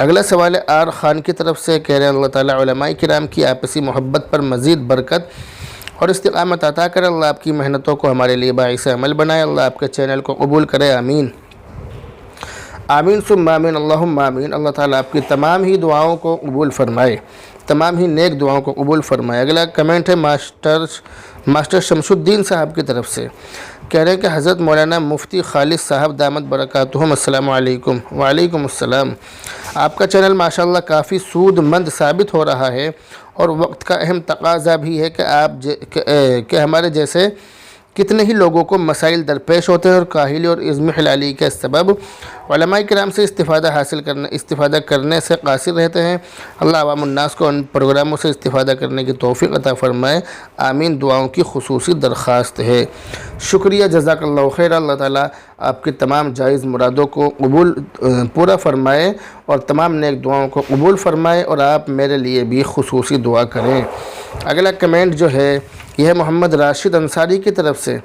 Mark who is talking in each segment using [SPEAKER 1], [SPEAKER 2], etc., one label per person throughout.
[SPEAKER 1] اگلا سوال ہے آر خان کی طرف سے، کہہ رہے ہیں اللہ تعالیٰ علماء کرام کی آپسی محبت پر مزید برکت اور استقامت عطا کرے، اللہ آپ کی محنتوں کو ہمارے لیے باعث عمل بنائے، اللہ آپ کے چینل کو قبول کرے، آمین آمین ثم آمین اللہم آمین۔ اللہ تعالیٰ آپ کی تمام ہی دعاؤں کو قبول فرمائے، تمام ہی نیک دعاؤں کو قبول فرمائے۔ اگلا کمنٹ ہے ماسٹر شمس الدین صاحب کی طرف سے، کہہ رہے ہیں کہ حضرت مولانا مفتی خالد صاحب دامت برکاتہم السلام علیکم۔ وعلیکم السلام۔ آپ کا چینل ماشاءاللہ کافی سود مند ثابت ہو رہا ہے، اور وقت کا اہم تقاضا بھی ہے کہ ہمارے جیسے کتنے ہی لوگوں کو مسائل درپیش ہوتے ہیں، اور کاہلی اور عزم حلالی کے سبب علماء کرام سے استفادہ کرنے سے قاصر رہتے ہیں۔ اللہ عوام الناس کو ان پروگراموں سے استفادہ کرنے کی توفیق عطا فرمائے، آمین دعاؤں کی خصوصی درخواست ہے۔ شکریہ، جزاک اللہ خیر۔ اللہ تعالیٰ آپ کی تمام جائز مرادوں کو پورا فرمائے اور تمام نیک دعاؤں کو قبول فرمائے، اور آپ میرے لیے بھی خصوصی دعا کریں۔ اگلا کمنٹ جو ہے یہ ہے محمد راشد انصاری کی طرف سے،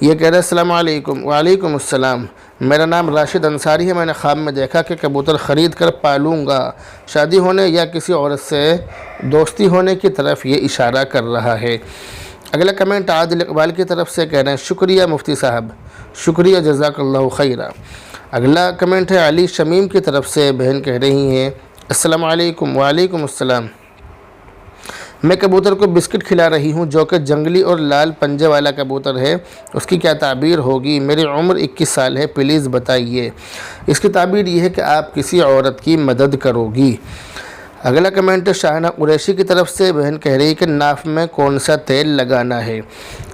[SPEAKER 1] یہ کہہ رہے ہیں السلام علیکم۔ وعلیکم السلام۔ میرا نام راشد انصاری ہے، میں نے خواب میں دیکھا کہ کبوتر خرید کر پالوں گا، شادی ہونے یا کسی عورت سے دوستی ہونے کی طرف یہ اشارہ کر رہا ہے۔ اگلا کمنٹ عادل اقبال کی طرف سے، کہہ رہے ہیں شکریہ مفتی صاحب، شکریہ، جزاک اللہ خیرہ۔ اگلا کمنٹ ہے علی شمیم کی طرف سے، بہن کہہ رہی ہیں السلام علیکم۔ وعلیکم السلام۔ میں کبوتر کو بسکٹ کھلا رہی ہوں جو کہ جنگلی اور لال پنجے والا کبوتر ہے، اس کی کیا تعبیر ہوگی؟ میری عمر 21 سال ہے، پلیز بتائیے۔ اس کی تعبیر یہ ہے کہ آپ کسی عورت کی مدد کرو گی۔ اگلا کمنٹ شاہنہ قریشی کی طرف سے، بہن کہہ رہی ہے کہ ناف میں کون سا تیل لگانا ہے؟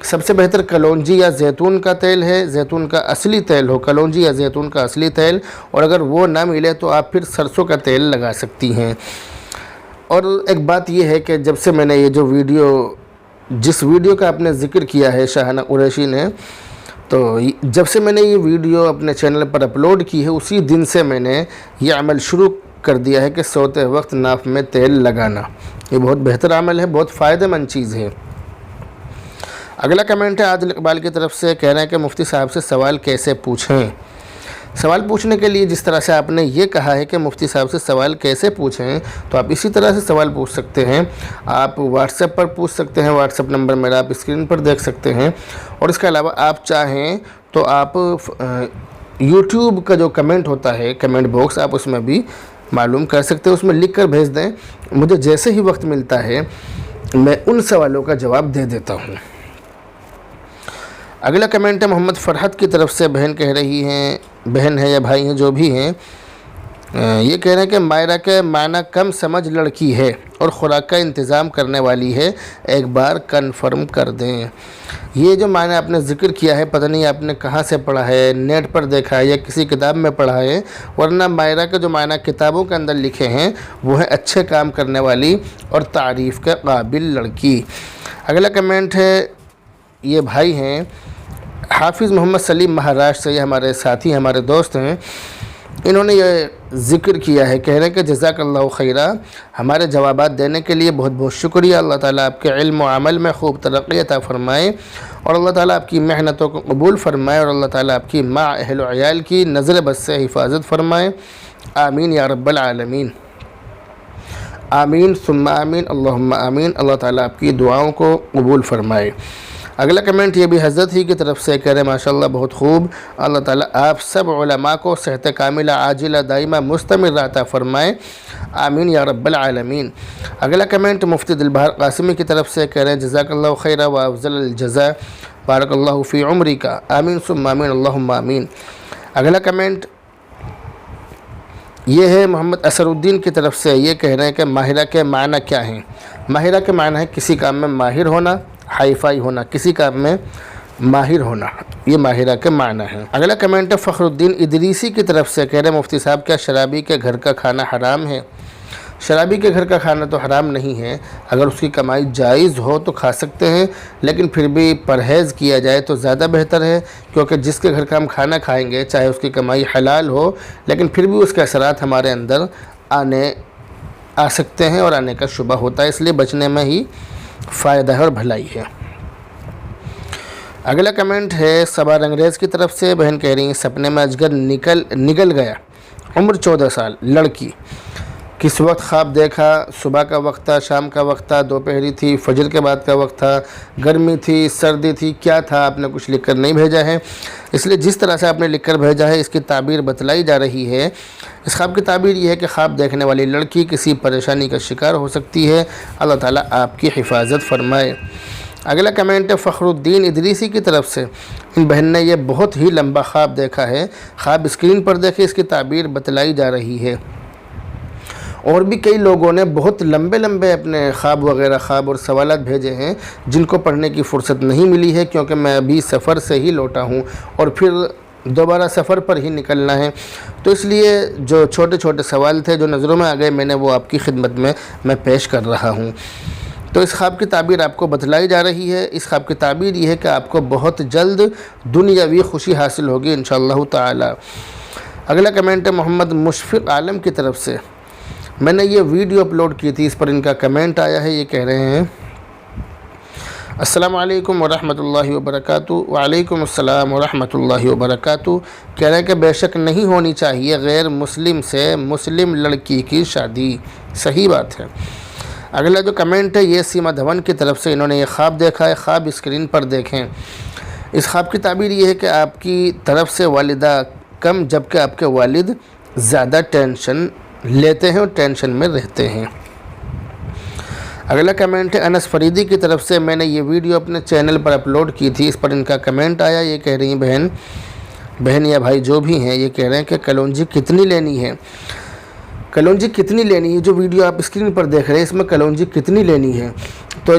[SPEAKER 1] سب سے بہتر کلونجی یا زیتون کا تیل ہے، زیتون کا اصلی تیل ہو، کلونجی یا زیتون کا اصلی تیل، اور اگر وہ نہ ملے تو آپ پھر سرسوں کا تیل لگا سکتی ہیں۔ اور ایک بات یہ ہے کہ جب سے میں نے یہ جو جس ویڈیو کا آپ نے ذکر کیا ہے شاہنہ قریشی نے، تو جب سے میں نے یہ ویڈیو اپنے چینل پر اپلوڈ کی ہے، اسی دن سے میں نے یہ عمل شروع کر دیا ہے کہ سوتے وقت ناف میں تیل لگانا۔ یہ بہت بہتر عمل ہے، بہت فائدہ مند چیز ہے۔ اگلا کمنٹ ہے عادل اقبال کی طرف سے، کہہ رہے ہیں کہ مفتی صاحب سے سوال کیسے پوچھیں؟ سوال پوچھنے کے لیے جس طرح سے آپ نے یہ کہا ہے کہ مفتی صاحب سے سوال کیسے پوچھیں، تو آپ اسی طرح سے سوال پوچھ سکتے ہیں۔ آپ واٹس ایپ پر پوچھ سکتے ہیں، واٹس ایپ نمبر میرا آپ اسکرین پر دیکھ سکتے ہیں، اور اس کے علاوہ آپ چاہیں تو آپ یوٹیوب کا جو کمنٹ ہوتا ہے، کمنٹ باکس، آپ اس میں بھی معلوم کر سکتے ہیں، اس میں لکھ کر بھیج دیں، مجھے جیسے ہی وقت ملتا ہے میں ان سوالوں کا جواب دے دیتا ہوں۔ اگلا کمنٹ ہے محمد فرحت کی طرف سے، بہن کہہ رہی ہیں، بہن ہے یا بھائی ہیں جو بھی ہیں، یہ کہہ رہے ہیں کہ مائرہ کے معنی کم سمجھ لڑکی ہے اور خوراک کا انتظام کرنے والی ہے، ایک بار کنفرم کر دیں۔ یہ جو معنی آپ نے ذکر کیا ہے، پتہ نہیں آپ نے کہاں سے پڑھا ہے، نیٹ پر دیکھا ہے یا کسی کتاب میں پڑھا ہے، ورنہ مائرہ کے جو معنی کتابوں کے اندر لکھے ہیں وہ ہے اچھے کام کرنے والی اور تعریف کے قابل لڑکی۔ اگلا کمنٹ ہے، یہ بھائی ہیں حافظ محمد سلیم مہاراشٹر سے، یہ ہمارے ساتھی ہمارے دوست ہیں، انہوں نے یہ ذکر کیا ہے، کہہ رہے ہیں کہ جزاک اللہ خیرہ، ہمارے جوابات دینے کے لیے بہت بہت شکریہ، اللہ تعالیٰ آپ کے علم و عمل میں خوب ترقی عطا فرمائے، اور اللہ تعالیٰ آپ کی محنتوں کو قبول فرمائے، اور اللہ تعالیٰ آپ کی ماں اہل و عیال کی نظر بد سے حفاظت فرمائے، آمین یا رب العالمین، آمین ثم آمین اللہم آمین۔ اللہ تعالیٰ آپ کی دعاؤں کو قبول فرمائے۔ اگلا کمنٹ یہ بھی حضرت ہی کی طرف سے، کہہ رہے ہیں ماشاءاللہ بہت خوب، اللہ تعالیٰ آپ سب علماء کو صحت کاملہ عاجلہ دائمہ مستمر عطا فرمائے، آمین یا رب العالمین۔ اگلا کمنٹ مفتی دلبہر قاسمی کی طرف سے، کہہ رہے ہیں جزاک اللہ خیرہ و افضل الجزاء، بارک اللہ فی عمرک، آمین ثم آمین اللہم آمین۔ اگلا کمنٹ یہ ہے محمد اسر الدین کی طرف سے، یہ کہہ رہے ہیں کہ ماہرہ کے معنی کیا ہیں؟ ماہرہ کے معنی ہے کسی کام میں ماہر ہونا، ہائی فائی ہونا، کسی کام میں ماہر ہونا، یہ ماہرہ کے معنی ہے۔ اگلا کمنٹ ہے فخر الدین ادریسی کی طرف سے، کہہ رہے ہیں مفتی صاحب کیا شرابی کے گھر کا کھانا حرام ہے؟ شرابی کے گھر کا کھانا تو حرام نہیں ہے، اگر اس کی کمائی جائز ہو تو کھا سکتے ہیں، لیکن پھر بھی پرہیز کیا جائے تو زیادہ بہتر ہے، کیونکہ جس کے گھر کا ہم کھانا کھائیں گے چاہے اس کی کمائی حلال ہو، لیکن پھر بھی اس کے اثرات ہمارے اندر آ سکتے ہیں اور آنے کا شبہ ہوتا ہے، اس لیے بچنے میں ہی فائدہ ہے اور بھلائی ہے۔ اگلا کمنٹ ہے صبا رنگریز کی طرف سے، بہن کہہ رہی ہیں سپنے میں اجگر نگل گیا عمر 14 سال، لڑکی، کس وقت خواب دیکھا؟ صبح کا وقت تھا، شام کا وقت تھا، دوپہری تھی، فجر کے بعد کا وقت تھا، گرمی تھی، سردی تھی، کیا تھا؟ آپ نے کچھ لکھ کر نہیں بھیجا ہے، اس لیے جس طرح سے آپ نے لکھ کر بھیجا ہے اس کی تعبیر بتلائی جا رہی ہے۔ اس خواب کی تعبیر یہ ہے کہ خواب دیکھنے والی لڑکی کسی پریشانی کا شکار ہو سکتی ہے، اللہ تعالیٰ آپ کی حفاظت فرمائے۔ اگلا کمنٹ ہے فخر الدین ادریسی کی طرف سے، ان بہن نے یہ بہت ہی لمبا خواب دیکھا ہے، خواب اسکرین پر دیکھے، اس کی تعبیر بتلائی جا رہی ہے۔ اور بھی کئی لوگوں نے بہت لمبے اپنے خواب وغیرہ خواب اور سوالات بھیجے ہیں جن کو پڑھنے کی فرصت نہیں ملی ہے، کیونکہ میں ابھی سفر سے ہی لوٹا ہوں اور پھر دوبارہ سفر پر ہی نکلنا ہے، تو اس لیے جو چھوٹے سوال تھے جو نظروں میں آ گئے میں نے وہ آپ کی خدمت میں پیش کر رہا ہوں۔ تو اس خواب کی تعبیر آپ کو بتلائی جا رہی ہے۔ اس خواب کی تعبیر یہ ہے کہ آپ کو بہت جلد دنیاوی خوشی حاصل ہوگی انشاءاللہ تعالی۔ اگلا کمنٹ ہے محمد مشفق عالم کی طرف سے، میں نے یہ ویڈیو اپلوڈ کی تھی، اس پر ان کا کمنٹ آیا ہے، یہ کہہ رہے ہیں السلام علیکم ورحمۃ اللہ وبرکاتہ۔ وعلیکم السلام ورحمۃ اللہ وبرکاتہ۔ کہہ رہے ہیں کہ بے شک نہیں ہونی چاہیے غیر مسلم سے مسلم لڑکی کی شادی، صحیح بات ہے۔ اگلا جو کمنٹ ہے یہ سیما دھون کی طرف سے، انہوں نے یہ خواب دیکھا ہے، خواب اسکرین پر دیکھیں۔ اس خواب کی تعبیر یہ ہے کہ آپ کی طرف سے والدہ کم جبکہ آپ کے والد زیادہ ٹینشن لیتے ہیں اور ٹینشن میں رہتے ہیں۔ اگلا کمنٹ ہے انس فریدی کی طرف سے، میں نے یہ ویڈیو اپنے چینل پر اپلوڈ کی تھی، اس پر ان کا کمنٹ آیا، یہ کہہ رہی ہیں بہن یا بھائی جو بھی ہیں، یہ کہہ رہے ہیں کہ کلونجی کتنی لینی ہے؟ کلونجی کتنی لینی ہے؟ جو ویڈیو آپ اسکرین پر دیکھ رہے ہیں اس میں کلونجی کتنی لینی ہے؟ تو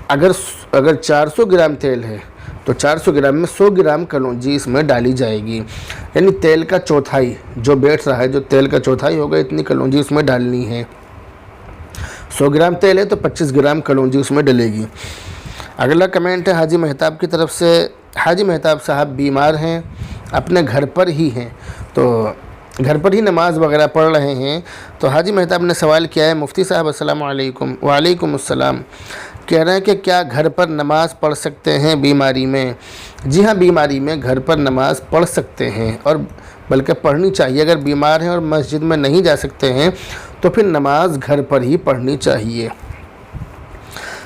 [SPEAKER 1] اگر 400 گرام تیل ہے تو 400 گرام میں 100 گرام کلونجی اس میں ڈالی جائے گی، یعنی تیل کا چوتھائی جو بیٹھ رہا ہے، جو تیل کا چوتھائی ہوگا اتنی کلونجی اس میں ڈالنی ہے۔ 100 گرام تیل ہے تو 25 گرام کلونجی اس میں ڈلے گی۔ اگلا کمنٹ ہے حاجی مہتاب کی طرف سے، حاجی مہتاب صاحب بیمار ہیں، اپنے گھر پر ہی ہیں، تو گھر پر ہی نماز وغیرہ پڑھ رہے ہیں، تو حاجی مہتاب نے سوال کیا ہے مفتی صاحب السلام علیکم۔ وعلیکم السلام۔ کہہ رہے ہیں کہ کیا گھر پر نماز پڑھ سکتے ہیں بیماری میں؟ جی ہاں، بیماری میں گھر پر نماز پڑھ سکتے ہیں، اور بلکہ پڑھنی چاہیے۔ اگر بیمار ہیں اور مسجد میں نہیں جا سکتے ہیں تو پھر نماز گھر پر ہی پڑھنی چاہیے۔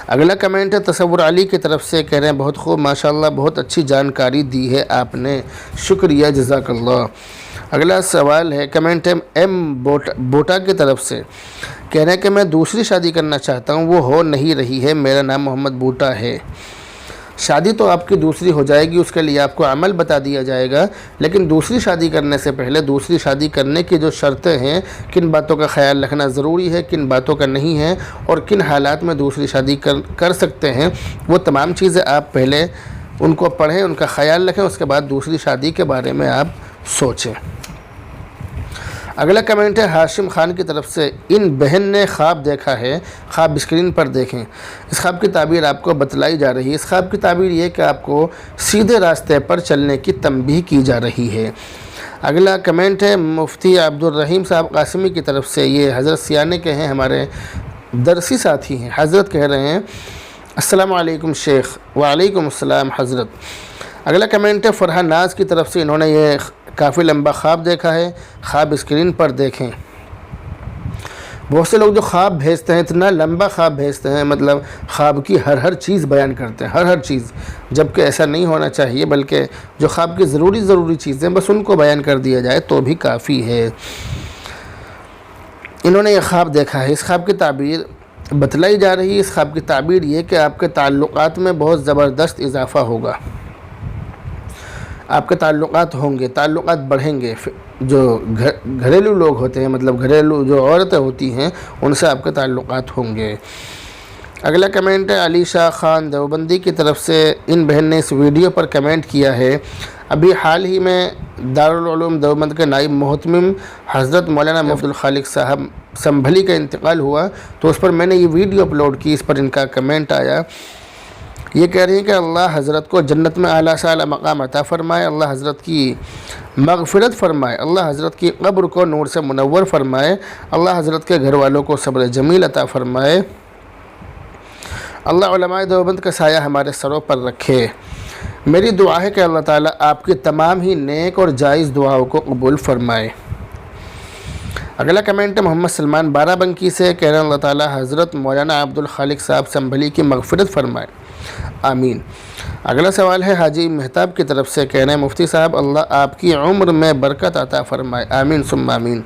[SPEAKER 1] اگلا کمنٹ ہے تصور علی کی طرف سے، کہہ رہے ہیں بہت خوب، ماشاءاللہ بہت اچھی جانکاری دی ہے آپ نے، شکریہ، جزاک اللہ۔ اگلا سوال ہے، کمنٹ ہے ایم بوٹا کی طرف سے، کہہ رہے ہیں کہ میں دوسری شادی کرنا چاہتا ہوں، وہ ہو نہیں رہی ہے، میرا نام محمد بوٹا ہے۔ شادی تو آپ کی دوسری ہو جائے گی، اس کے لیے آپ کو عمل بتا دیا جائے گا، لیکن دوسری شادی کرنے سے پہلے دوسری شادی کرنے کی جو شرطیں ہیں، کن باتوں کا خیال رکھنا ضروری ہے، کن باتوں کا نہیں ہے، اور کن حالات میں دوسری شادی کر سکتے ہیں، وہ تمام چیزیں آپ پہلے ان کو پڑھیں، ان کا خیال رکھیں، اس کے بعد دوسری شادی کے بارے میں آپ سوچیں۔ اگلا کمنٹ ہے ہاشم خان کی طرف سے، ان بہن نے خواب دیکھا ہے، خواب اسکرین پر دیکھیں۔ اس خواب کی تعبیر آپ کو بتلائی جا رہی ہے۔ اس خواب کی تعبیر یہ کہ آپ کو سیدھے راستے پر چلنے کی تنبیہ کی جا رہی ہے۔ اگلا کمنٹ ہے مفتی عبد الرحیم صاحب قاسمی کی طرف سے، یہ حضرت سیانے کے ہیں، ہمارے درسی ساتھی ہیں۔ حضرت کہہ رہے ہیں السلام علیکم شیخ۔ وعلیکم السلام حضرت۔ اگلا کمنٹ ہے فرحان ناز کی طرف سے، انہوں نے یہ کافی لمبا خواب دیکھا ہے، خواب اسکرین پر دیکھیں۔ بہت سے لوگ جو خواب بھیجتے ہیں اتنا لمبا خواب بھیجتے ہیں، مطلب خواب کی ہر چیز بیان کرتے ہیں، ہر چیز، جبکہ ایسا نہیں ہونا چاہیے، بلکہ جو خواب کی ضروری چیزیں بس ان کو بیان کر دیا جائے تو بھی کافی ہے۔ انہوں نے یہ خواب دیکھا ہے، اس خواب کی تعبیر بتلائی جا رہی ہے۔ اس خواب کی تعبیر یہ کہ آپ کے تعلقات میں بہت زبردست اضافہ ہوگا، آپ کے تعلقات ہوں گے، تعلقات بڑھیں گے، جو گھریلو لوگ ہوتے ہیں، مطلب گھریلو جو عورتیں ہوتی ہیں ان سے آپ کے تعلقات ہوں گے۔ اگلا کمنٹ ہے علی شاہ خان دیوبندی کی طرف سے، ان بہن نے اس ویڈیو پر کمنٹ کیا ہے، ابھی حال ہی میں دارالعلوم دیوبند کے نائب محتمم حضرت مولانا مفتی الخالق صاحب سنبھلی کا انتقال ہوا، تو اس پر میں نے یہ ویڈیو اپلوڈ کی، اس پر ان کا کمنٹ آیا، یہ کہہ رہی ہیں کہ اللہ حضرت کو جنت میں اعلیٰ سے اعلیٰ مقام عطا فرمائے، اللہ حضرت کی مغفرت فرمائے، اللہ حضرت کی قبر کو نور سے منور فرمائے، اللہ حضرت کے گھر والوں کو صبر جمیل عطا فرمائے، اللہ علماء دیوبند کا سایہ ہمارے سروں پر رکھے۔ میری دعا ہے کہ اللہ تعالیٰ آپ کی تمام ہی نیک اور جائز دعاؤں کو قبول فرمائے۔ اگلا کمنٹ ہے محمد سلمان بارہ بنکی سے، کہہ رہے ہیں اللہ تعالیٰ حضرت مولانا عبدالخالق صاحب سنبھلی کی مغفرت فرمائے، آمین۔ اگلا سوال ہے حاجی مہتاب کی طرف سے، کہہ رہے ہیں مفتی صاحب اللہ آپ کی عمر میں برکت عطا فرمائے، آمین ثم آمین۔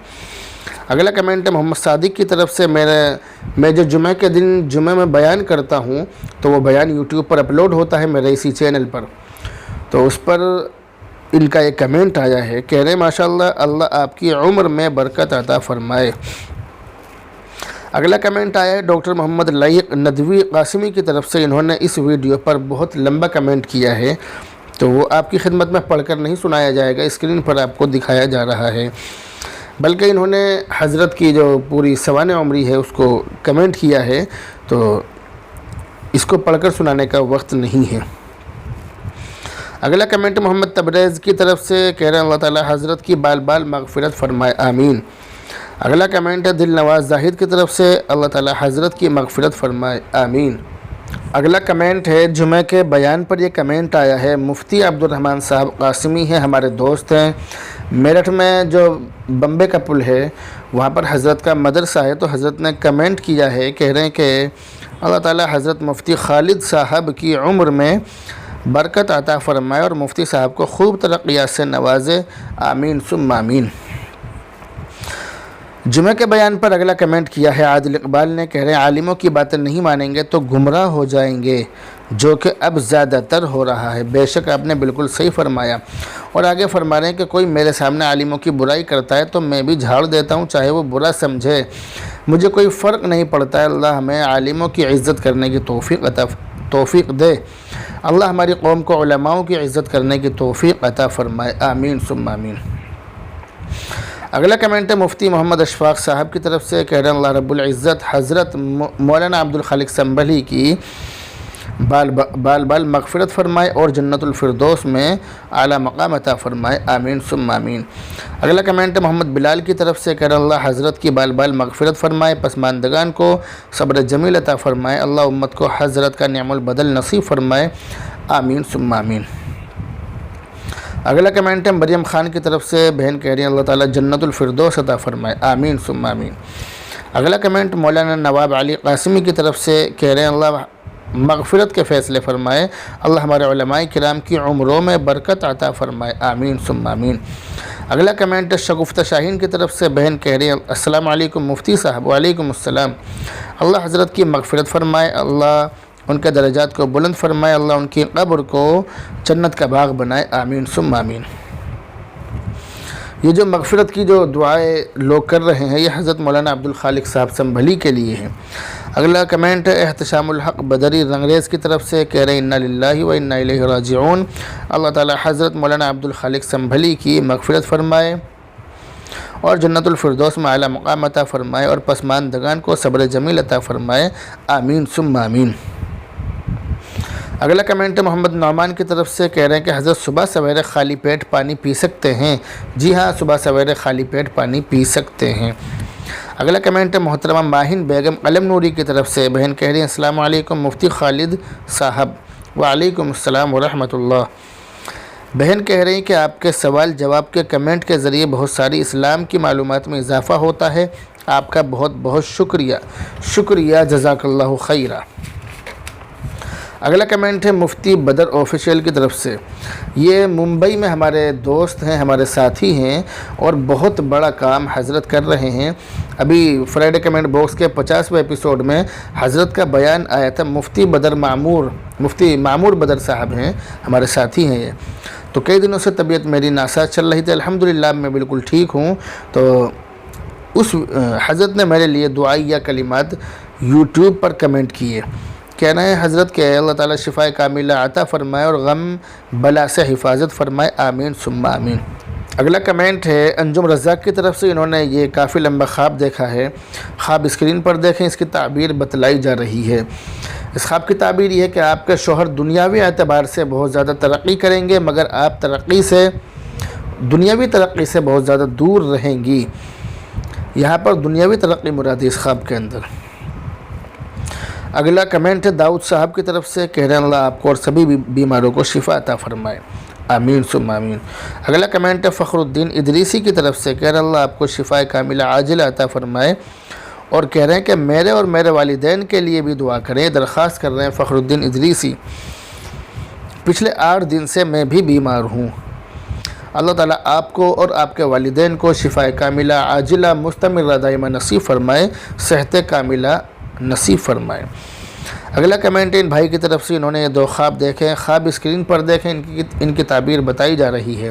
[SPEAKER 1] اگلا کمنٹ ہے محمد صادق کی طرف سے، میں جو جمعہ کے دن جمعہ میں بیان کرتا ہوں تو وہ بیان یوٹیوب پر اپلوڈ ہوتا ہے میرے اسی چینل پر، تو اس پر ان کا ایک کمنٹ آیا ہے، کہہ رہے ہیں ماشاءاللہ اللہ آپ کی عمر میں برکت عطا فرمائے۔ اگلا کمنٹ آیا ہے ڈاکٹر محمد لائق ندوی قاسمی کی طرف سے، انہوں نے اس ویڈیو پر بہت لمبا کمنٹ کیا ہے، تو وہ آپ کی خدمت میں پڑھ کر نہیں سنایا جائے گا، اسکرین پر آپ کو دکھایا جا رہا ہے، بلکہ انہوں نے حضرت کی جو پوری سوانح عمری ہے اس کو کمنٹ کیا ہے، تو اس کو پڑھ کر سنانے کا وقت نہیں ہے۔ اگلا کمنٹ محمد تبریز کی طرف سے، کہہ رہے ہیں اللہ تعالی حضرت کی بال بال مغفرت فرمائے، آمین۔ اگلا کمنٹ ہے دل نواز زاہد کی طرف سے، اللہ تعالی حضرت کی مغفرت فرمائے، آمین۔ اگلا کمنٹ ہے جمعہ کے بیان پر یہ کمنٹ آیا ہے، مفتی عبدالرحمن صاحب قاسمی ہیں، ہمارے دوست ہیں، میرٹھ میں جو بمبے کا پل ہے وہاں پر حضرت کا مدرسہ ہے، تو حضرت نے کمنٹ کیا ہے، کہہ رہے ہیں کہ اللہ تعالی حضرت مفتی خالد صاحب کی عمر میں برکت عطا فرمائے اور مفتی صاحب کو خوب ترقیات سے نوازے، آمین ثم آمین۔ جمعہ کے بیان پر اگلا کمنٹ کیا ہے عادل اقبال نے، کہہ رہے ہیں عالموں کی باتیں نہیں مانیں گے تو گمراہ ہو جائیں گے، جو کہ اب زیادہ تر ہو رہا ہے۔ بے شک آپ نے بالکل صحیح فرمایا، اور آگے فرما رہے ہیں کہ کوئی میرے سامنے عالموں کی برائی کرتا ہے تو میں بھی جھاڑ دیتا ہوں، چاہے وہ برا سمجھے، مجھے کوئی فرق نہیں پڑتا ہے۔ اللہ ہمیں عالموں کی عزت کرنے کی توفیق دے، اللہ ہماری قوم کو علماؤں کی عزت کرنے کی توفیق عطا فرمائے، آمین ثم آمین۔ اگلا کمنٹ ہے مفتی محمد اشفاق صاحب کی طرف سے، کہہ رہے ہیں اللہ رب العزت حضرت مولانا عبدالخالق سنبھلی کی بال بال مغفرت فرمائے اور جنت الفردوس میں اعلیٰ مقام عطا فرمائے، آمین ثم آمین۔ اگلا کمنٹ ہے محمد بلال کی طرف سے، کہہ رہے ہیں اللہ حضرت کی بال بال مغفرت فرمائے، پسماندگان کو صبر جمیل عطا فرمائے، اللہ امت کو حضرت کا نعم البدل نصیب فرمائے، آمین ثم آمین۔ اگلا کمنٹ ہے مریم خان کی طرف سے، بہن کہہ رہی ہیں اللہ تعالیٰ جنت الفردوس عطا فرمائے، آمین ثم آمین۔ اگلا کمنٹ مولانا نواب علی قاسمی کی طرف سے، کہہ رہے ہیں اللہ مغفرت کے فیصلے فرمائے، اللہ ہمارے علماء کرام کی عمروں میں برکت عطا فرمائے، آمین ثم آمین۔ اگلا کمنٹ ہے شگفتہ شاہین کی طرف سے، بہن کہہ رہی ہیں السلام علیکم مفتی صاحب، وعلیکم السلام، اللہ حضرت کی مغفرت فرمائے، اللہ ان کے درجات کو بلند فرمائے، اللہ ان کی قبر کو جنت کا باغ بنائے، آمین ثم آمین۔ یہ جو مغفرت کی جو دعائیں لوگ کر رہے ہیں یہ حضرت مولانا عبدالخالق صاحب سنبھلی کے لیے ہیں۔ اگلا کمنٹ ہے احتشام الحق بدری رنگریز کی طرف سے، کہہ رہے ہیں انا للہ و انا الیہ راجعون، اللہ تعالی حضرت مولانا عبدالخالق سنبھلی کی مغفرت فرمائے اور جنت الفردوس میں اعلیٰ مقام عطا فرمائے اور پسماندگان کو صبر جمیل عطا فرمائے، آمین ثم آمین۔ اگلا کمنٹ ہے محمد نعمان کی طرف سے، کہہ رہے ہیں کہ حضرت صبح سویرے خالی پیٹ پانی پی سکتے ہیں؟ جی ہاں، صبح سویرے خالی پیٹ پانی پی سکتے ہیں۔ اگلا کمنٹ ہے محترمہ ماہن بیگم قلم نوری کی طرف سے، بہن کہہ رہی ہیں السلام علیکم مفتی خالد صاحب، وعلیکم السلام ورحمۃ اللہ۔ بہن کہہ رہی ہیں کہ آپ کے سوال جواب کے کمنٹ کے ذریعے بہت ساری اسلام کی معلومات میں اضافہ ہوتا ہے، آپ کا بہت بہت شکریہ، جزاک اللہ خیرہ۔ اگلا کمنٹ ہے مفتی بدر آفیشیل کی طرف سے، یہ ممبئی میں ہمارے دوست ہیں، ہمارے ساتھی ہیں اور بہت بڑا کام حضرت کر رہے ہیں۔ ابھی فرائیڈے کمنٹ باکس کے 50ویں ایپیسوڈ میں حضرت کا بیان آیا تھا، مفتی معمور بدر صاحب ہیں، ہمارے ساتھی ہیں یہ، تو کئی دنوں سے طبیعت میری ناساز چل رہی تھی، الحمدللہ میں بالکل ٹھیک ہوں، تو اس حضرت نے میرے لیے دعائیہ کلمات یوٹیوب پر کمنٹ کیے، کہنا ہے حضرت کہ اللہ تعالیٰ شفائے کاملہ عطا فرمائے اور غم بلا سے حفاظت فرمائے، آمین ثم آمین۔ اگلا کمنٹ ہے انجم رزاق کی طرف سے، انہوں نے یہ کافی لمبا خواب دیکھا ہے، خواب اسکرین پر دیکھیں، اس کی تعبیر بتلائی جا رہی ہے۔ اس خواب کی تعبیر یہ ہے کہ آپ کے شوہر دنیاوی اعتبار سے بہت زیادہ ترقی کریں گے، مگر آپ دنیاوی ترقی سے بہت زیادہ دور رہیں گی۔ یہاں پر دنیاوی ترقی مراد ہے اس خواب کے اندر۔ اگلا کمنٹ ہے داؤد صاحب کی طرف سے، کہہ رہے ہیں اللہ آپ کو اور سبھی بیماروں کو شفا عطا فرمائے، آمین ثم آمین۔ اگلا کمنٹ ہے فخر الدین ادریسی کی طرف سے، کہہ رہے اللہ آپ کو شفائے کاملہ عاجلہ عطا فرمائے، اور کہہ رہے ہیں کہ میرے اور میرے والدین کے لیے بھی دعا کریں۔ درخواست کر رہے ہیں فخر الدین ادریسی، پچھلے 8 دن سے میں بھی بیمار ہوں، اللہ تعالیٰ آپ کو اور آپ کے والدین کو شفائے کاملہ عاجلہ مستمرہ دائمہ نصیب فرمائے، صحت کاملہ نصیب فرمائے۔ اگلا کمنٹ ان بھائی کی طرف سے، انہوں نے یہ 2 خواب دیکھے ہیں، خواب اسکرین پر دیکھیں، ان کی تعبیر بتائی جا رہی ہے۔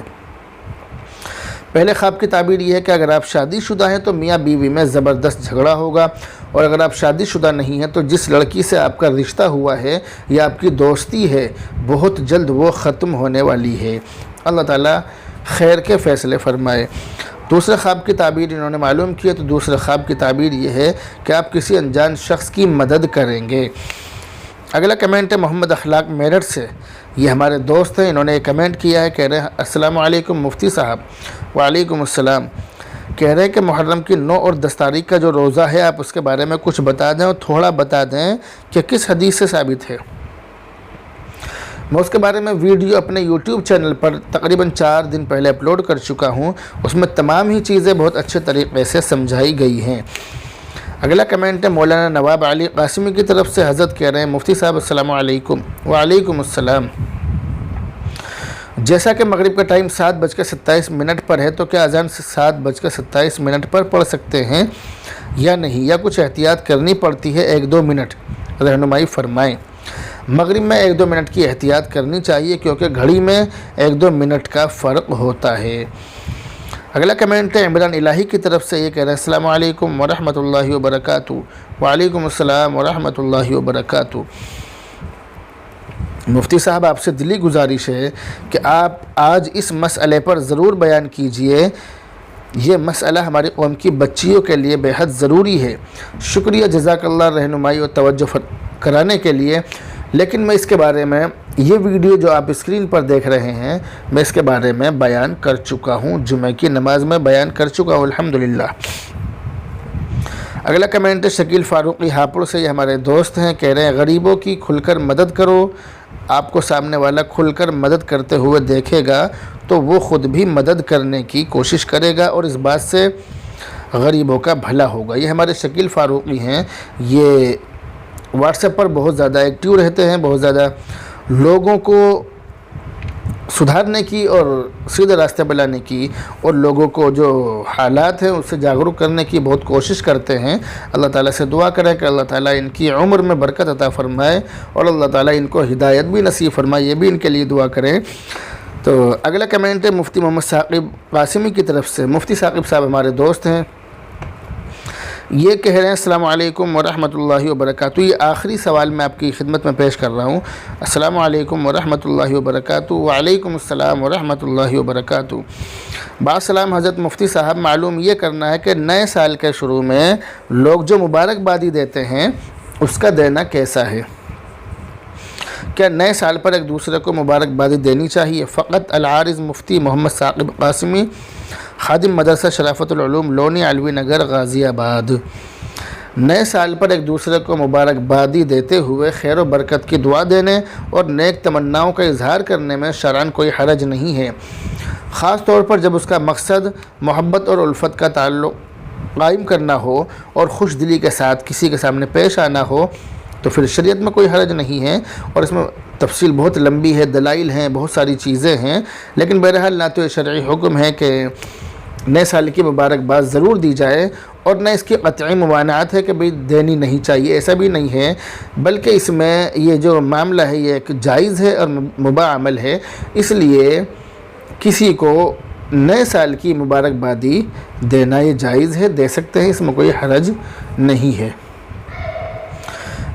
[SPEAKER 1] پہلے خواب کی تعبیر یہ ہے کہ اگر آپ شادی شدہ ہیں تو میاں بیوی میں زبردست جھگڑا ہوگا، اور اگر آپ شادی شدہ نہیں ہیں تو جس لڑکی سے آپ کا رشتہ ہوا ہے یا آپ کی دوستی ہے بہت جلد وہ ختم ہونے والی ہے، اللہ تعالیٰ خیر کے فیصلے فرمائے۔ دوسرے خواب کی تعبیر انہوں نے معلوم کی ہے، تو دوسرے خواب کی تعبیر یہ ہے کہ آپ کسی انجان شخص کی مدد کریں گے۔ اگلا کمنٹ ہے محمد اخلاق میرٹھ سے، یہ ہمارے دوست ہیں، انہوں نے ایک کمنٹ کیا ہے، کہہ رہے ہیں السلام علیکم مفتی صاحب۔ وعلیکم السلام۔ کہہ رہے ہیں کہ محرم کی 9 اور 10 تاریخ کا جو روزہ ہے آپ اس کے بارے میں کچھ بتا دیں، اور تھوڑا بتا دیں کہ کس حدیث سے ثابت ہے۔ میں اس کے بارے میں ویڈیو اپنے یوٹیوب چینل پر تقریباً 4 دن پہلے اپلوڈ کر چکا ہوں، اس میں تمام ہی چیزیں بہت اچھے طریقے سے سمجھائی گئی ہیں۔ اگلا کمنٹ ہے مولانا نواب علی قاسمی کی طرف سے، حضرت کہہ رہے ہیں مفتی صاحب السلام علیکم۔ وعلیکم السلام۔ جیسا کہ مغرب کا ٹائم 7:27 پر ہے، تو کیا اذان سے 7:27 پر پڑھ سکتے ہیں یا نہیں، یا کچھ احتیاط کرنی پڑتی ہے؟ 1-2 منٹ رہنمائی فرمائیں۔ مغرب میں 1-2 منٹ کی احتیاط کرنی چاہیے، کیونکہ گھڑی میں 1-2 منٹ کا فرق ہوتا ہے۔ اگلا کمنٹ ہے عمران الہی کی طرف سے، یہ کہہ رہے ہیں السلام علیکم ورحمۃ اللہ وبرکاتہ۔ وعلیکم السلام ورحمۃ اللہ وبرکاتہ۔ مفتی صاحب آپ سے دلی گزارش ہے کہ آپ آج اس مسئلے پر ضرور بیان کیجئے، یہ مسئلہ ہماری قوم کی بچیوں کے لیے بے حد ضروری ہے۔ شکریہ، جزاک اللہ رہنمائی اور توجہ کرانے کے لیے، لیکن میں اس کے بارے میں یہ ویڈیو جو آپ اسکرین پر دیکھ رہے ہیں میں اس کے بارے میں بیان کر چکا ہوں، جمعہ کی نماز میں بیان کر چکا ہوں الحمدللہ۔ اگلا کمنٹ ہے شکیل فاروقی ہاپڑ سے، یہ ہمارے دوست ہیں، کہہ رہے ہیں غریبوں کی کھل کر مدد کرو، آپ کو سامنے والا کھل کر مدد کرتے ہوئے دیکھے گا تو وہ خود بھی مدد کرنے کی کوشش کرے گا، اور اس بات سے غریبوں کا بھلا ہوگا۔ یہ ہمارے شکیل فاروقی ہیں، یہ واٹس ایپ پر بہت زیادہ ایکٹیو رہتے ہیں، بہت زیادہ لوگوں کو سدھارنے کی اور سیدھے راستے پہ لانے کی اور لوگوں کو جو حالات ہیں اس سے جاگرک کرنے کی بہت کوشش کرتے ہیں۔ اللہ تعالیٰ سے دعا کریں کہ اللہ تعالیٰ ان کی عمر میں برکت عطا فرمائے اور اللہ تعالیٰ ان کو ہدایت بھی نصیب فرمائے، یہ بھی ان کے لیے دعا کریں۔ تو اگلا کمنٹ ہے مفتی محمد ثاقب قاسمی کی طرف سے، مفتی ثاقب صاحب ہمارے دوست ہیں، یہ کہہ رہے ہیں السلام علیکم ورحمۃ اللہ وبرکاتہ۔ یہ آخری سوال میں آپ کی خدمت میں پیش کر رہا ہوں۔ السلام علیکم ورحمۃ اللہ وبرکاتہ۔ وعلیکم السلام ورحمۃ اللہ وبرکاتہ۔ باسلام حضرت مفتی صاحب، معلوم یہ کرنا ہے کہ نئے سال کے شروع میں لوگ جو مبارکبادی دیتے ہیں اس کا دینا کیسا ہے؟ کیا نئے سال پر ایک دوسرے کو مبارکبادی دینی چاہیے؟ فقط العارض مفتی محمد ثاقب قاسمی، خادم مدرسہ شرافت العلوم لونی علوی نگر غازی آباد۔ نئے سال پر ایک دوسرے کو مبارکبادی دیتے ہوئے خیر و برکت کی دعا دینے اور نیک تمناؤں کا اظہار کرنے میں شرعاً کوئی حرج نہیں ہے، خاص طور پر جب اس کا مقصد محبت اور الفت کا تعلق قائم کرنا ہو اور خوش دلی کے ساتھ کسی کے سامنے پیش آنا ہو، تو پھر شریعت میں کوئی حرج نہیں ہے، اور اس میں تفصیل بہت لمبی ہے، دلائل ہیں، بہت ساری چیزیں ہیں، لیکن بہرحال نہ تو یہ شرعی حکم ہے کہ نئے سال کی مبارکباد ضرور دی جائے، اور نہ اس کی قطعی ممانعت ہے کہ بھئی دینی نہیں چاہیے، ایسا بھی نہیں ہے، بلکہ اس میں یہ جو معاملہ ہے یہ ایک جائز ہے اور مباح عمل ہے، اس لیے کسی کو نئے سال کی مبارکبادی دینا یہ جائز ہے، دے سکتے ہیں، اس میں کوئی حرج نہیں ہے۔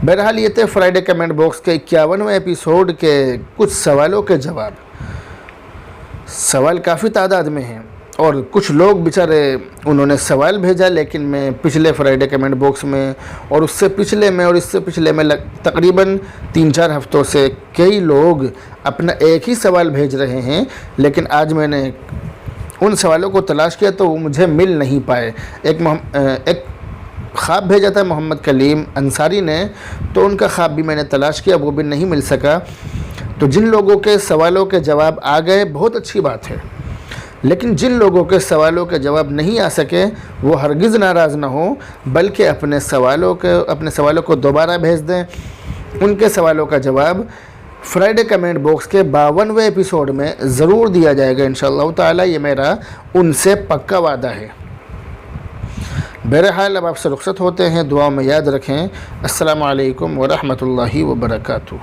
[SPEAKER 1] بہرحال یہ تھے فرائیڈے کمنٹ باکس کے 51ویں ایپیسوڈ کے کچھ سوالوں کے جواب۔ سوال کافی تعداد میں ہیں، اور کچھ لوگ بیچارے انہوں نے سوال بھیجا، لیکن میں پچھلے فرائیڈے کمنٹ باکس میں اور اس سے پچھلے میں اور اس سے پچھلے میں تقریباً 3-4 ہفتوں سے کئی لوگ اپنا ایک ہی سوال بھیج رہے ہیں، لیکن آج میں نے ان سوالوں کو تلاش کیا تو وہ مجھے مل نہیں پائے۔ ایک خواب بھیجا تھا محمد کلیم انصاری نے، تو ان کا خواب بھی میں نے تلاش کیا، وہ بھی نہیں مل سکا۔ تو جن لوگوں کے سوالوں کے جواب آ گئے بہت اچھی بات ہے، لیکن جن لوگوں کے سوالوں کے جواب نہیں آ سکے وہ ہرگز ناراض نہ ہوں، بلکہ اپنے سوالوں کو دوبارہ بھیج دیں۔ ان کے سوالوں کا جواب فرائیڈے کمنٹ باکس کے 52ویں ایپیسوڈ میں ضرور دیا جائے گا انشاءاللہ تعالی، یہ میرا ان سے پکا وعدہ ہے۔ بہرحال اب آپ سے رخصت ہوتے ہیں، دعاؤں میں یاد رکھیں۔ السلام علیکم ورحمۃ اللہ وبرکاتہ۔